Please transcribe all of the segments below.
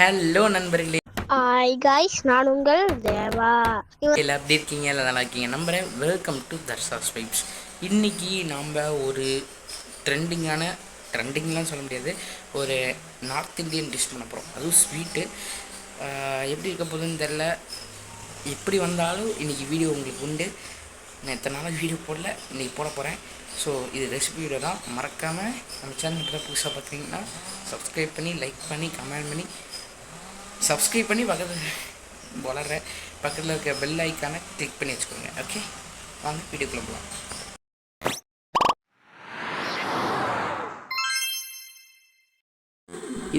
Hello நண்பர்களே, hi guys, நான் உங்கள் தேவா. எல்லாம் எப்படி இருக்கீங்க? எல்லாம் நல்லா இருக்கீங்க நம்புகிறேன். Welcome to Darsha's vibes. இன்றைக்கி நாம் ஒரு ட்ரெண்டிங்லாம் சொல்ல முடியாது, ஒரு நார்த் இந்தியன் டிஷ் பண்ண போகிறோம். அதுவும் ஸ்வீட்டு. எப்படி இருக்க போகுதுன்னு தெரில. எப்படி வந்தாலும் இன்றைக்கி வீடியோ உங்களுக்கு உண்டு. நான் எத்தனை நாளாக வீடியோ போடல, இன்றைக்கி போட போகிறேன். ஸோ இது ரெசிபி வீடியோ தான். மறக்காமல் நம்ம சேனல் இப்போ புதுசாக பார்த்தீங்கன்னா சப்ஸ்கிரைப் பண்ணி, லைக் பண்ணி, கமெண்ட் பண்ணி, சப்ஸ்கிரைப் பண்ணி பக்கத்தில் இருக்க பெல் ஐக்கானை கிளிக் பண்ணி வச்சுக்கோங்க. ஓகே, வாங்க வீடியோக்குள்ளே போகலாம்.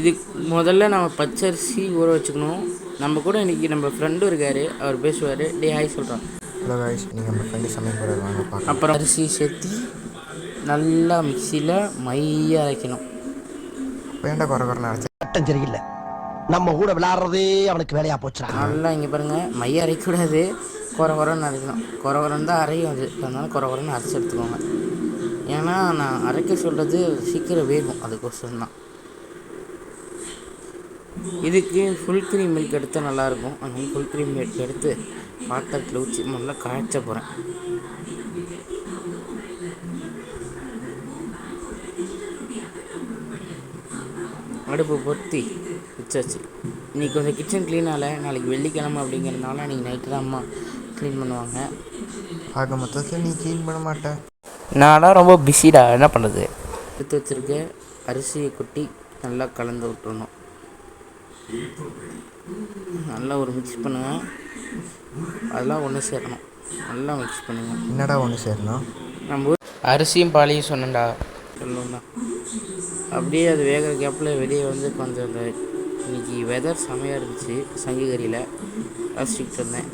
இது முதல்ல நம்ம பச்சரிசி ஊற வச்சுக்கணும். நம்ம கூட இன்றைக்கி நம்ம ஃப்ரெண்டும் இருக்கார், அவர் பேசுவார். டே ஹாய் சொல்கிறான். ஹலோ காய்ஸ், நீங்கள் நம்ம ஃப்ரெண்டு சமைக்க போகிறது வாங்க பார்க்கலாம். அப்புறம் அரிசி சேர்த்து நல்லா மிக்சியில் மையாக அரைக்கணும். வேண்டாம், குறை அரைச்சி சட்டம் சரியில்லை. நம்ம கூட விளையாடுறதே அவனுக்கு வேலையாக போச்சுடா. நல்லா இங்கே பாருங்கள், மைய அரைக்கக்கூடாது, குறைன்னு அரைக்கணும். குறைன்னு தான் அரையும் அது. அதனால குறைன்னு அரைச்சி எடுத்துக்கோங்க. ஏன்னா நான் அரைக்க சொல்கிறது சீக்கிரம் வேகும், அதுக்கோசரம் தான். இதுக்கு ஃபுல் க்ரீம் மில்க் எடுத்தால் நல்லாயிருக்கும். அதனால ஃபுல் க்ரீம் மில்க் எடுத்து பாத்திரத்தில் ஊற்றி நல்லா காய்ச்ச போகிறேன். அடுப்பு பொத்தி வச்சாச்சு. இன்றைக்கி கொஞ்சம் கிச்சன் க்ளீனாகல, நாளைக்கு வெள்ளிக்கிழமை அப்படிங்கிறதுனால அன்றைக்கி நைட்டு தான் அம்மா க்ளீன் பண்ணுவாங்க. ஆக மொத்தத்தில் நீ க்ளீன் பண்ண மாட்டேன். நான்லாம் ரொம்ப பிஸிடா, என்ன பண்ணுறது. எடுத்து வச்சுருக்க அரிசியை கொட்டி நல்லா கலந்து விட்டுறணும். நல்லா ஒரு மிக்ஸ் பண்ணுவேன். அதெல்லாம் ஒன்று சேரணும். நல்லா மிக்ஸ் பண்ணுங்கள். என்னடா ஒன்று சேரணும்? நம்ம அரிசியும் பாலையும் சொன்னேன்டா, சொல்லணும்னா அப்படியே அது வேகிற கேப்பில் வெளியே வந்து கொஞ்சம் அந்த இன்றைக்கி வெதர் செமையாக இருந்துச்சு. சங்கிகரியில் ரசிச்சுட்டு இருந்தேன்.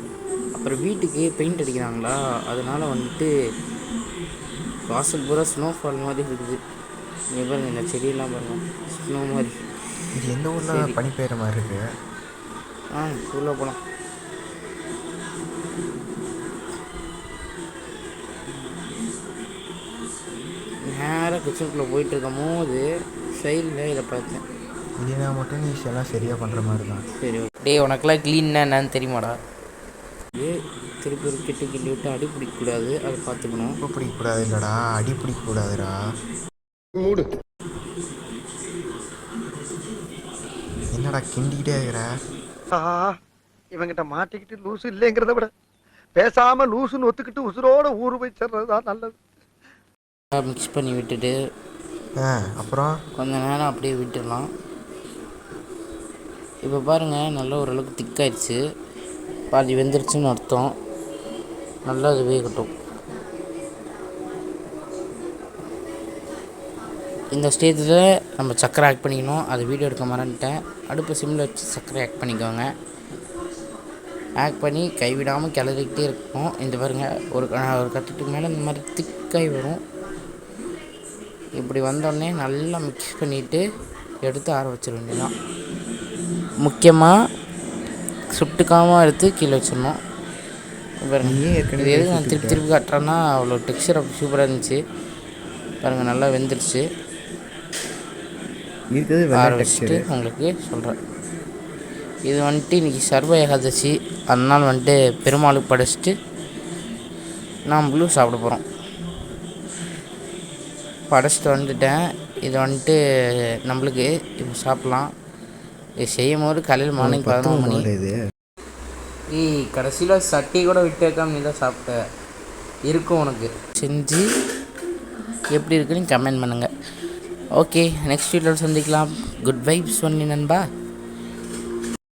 அப்புறம் வீட்டுக்கு பெயிண்ட் அடிக்கிறாங்களா, அதனால் வந்துட்டு வாசல் பூரா ஸ்னோஃபால் மாதிரி இருக்குது. இங்கே பாருங்கள், இந்த செடியெல்லாம் பாருங்கள், ஸ்னோ மாதிரி. இது எந்த ஊரில் பனி பெய்கிற மாதிரி இருக்குது? உள்ளே போகலாம். நேராக கிச்சனுக்குள்ளே போயிட்டு இருக்கும் போது சைடில் இதை பார்த்தேன். இல்லைனா மட்டும் நீ எல்லாம் சரியாக பண்ணுற மாதிரி தான். சரி, டே உனக்கெல்லாம் க்ளீன்னா என்னன்னு தெரியுமாடா? திருப்பி ஒரு கிட்டு கிண்டி விட்டு அடி பிடிக்கக்கூடாது, அதை பார்த்துக்கணும். உப்பு பிடிக்கக்கூடாது இல்லைடா, அடி பிடிக்கக்கூடாதுடா. மூடு. என்னடா கிண்டிக்கிட்டே இருக்கிற? இவங்கிட்ட மாட்டிக்கிட்டு லூசு இல்லைங்கிறத விட பேசாம லூசுன்னு ஒத்துக்கிட்டு உசுரோட ஊரு போய் சேர்றதுதான் நல்லது. மிக்ஸ் பண்ணி விட்டுட்டு அப்புறம் கொஞ்சம் நேரம் அப்படியே விட்டுடலாம். இப்போ பாருங்கள், நல்லா ஓரளவுக்கு திக்காயிடுச்சு. பாதி வெந்துருச்சுன்னு அர்த்தம். நல்லா அது வேகட்டும். இந்த ஸ்டேஜில் நம்ம சர்க்கரை ஆட் பண்ணிக்கணும். அது வீடியோ எடுக்க மறந்துட்டேன். அடுப்பு சிம்மில் வச்சு சர்க்கரை ஆட் பண்ணிக்கோங்க. ஆட் பண்ணி கைவிடாமல் கிளறிக்கிட்டே இருக்கணும். இந்த பாருங்கள், ஒரு கட்டத்துக்கு மேலே இந்த மாதிரி திக்காய் வரும். இப்படி வந்தோடனே நல்லா மிக்ஸ் பண்ணிவிட்டு எடுத்து ஆற வச்சிட வேண்டியதான். முக்கியமாக சுட்டுக்காமல் எடுத்து கீழே வச்சிடணும். பாருங்கள், இது எதுக்கு நான் திருப்பி காட்டுறேன்னா, அவ்வளோ டெக்ஸ்சர் அப்படி சூப்பராக இருந்துச்சு. பாருங்கள், நல்லா வெந்துருச்சு. ஆற வச்சுட்டு உங்களுக்கு சொல்கிறேன். இது வந்துட்டு இன்றைக்கி சர்வ ஏகாதசி, அதனால் வந்துட்டு பெருமாளுக்கு படைச்சிட்டு நாம்ளும் சாப்பிட போகிறோம். படைச்சிட்டு வந்துட்டேன். இது வந்துட்டு நம்மளுக்கு இப்போ சாப்பிட்லாம். இது செய்யும் போது காலையில் மார்னிங் 11 மணி. கடைசியில் சட்டி கூட விட்டு வைக்காம நீ தான் சாப்பிட்ட இருக்கும். உனக்கு செஞ்சு எப்படி இருக்குன்னு கமெண்ட் பண்ணுங்கள். ஓகே, நெக்ஸ்ட் வீடியோவில் சந்திக்கலாம். குட் வைப்ஸ் ஒன்லி நண்பா.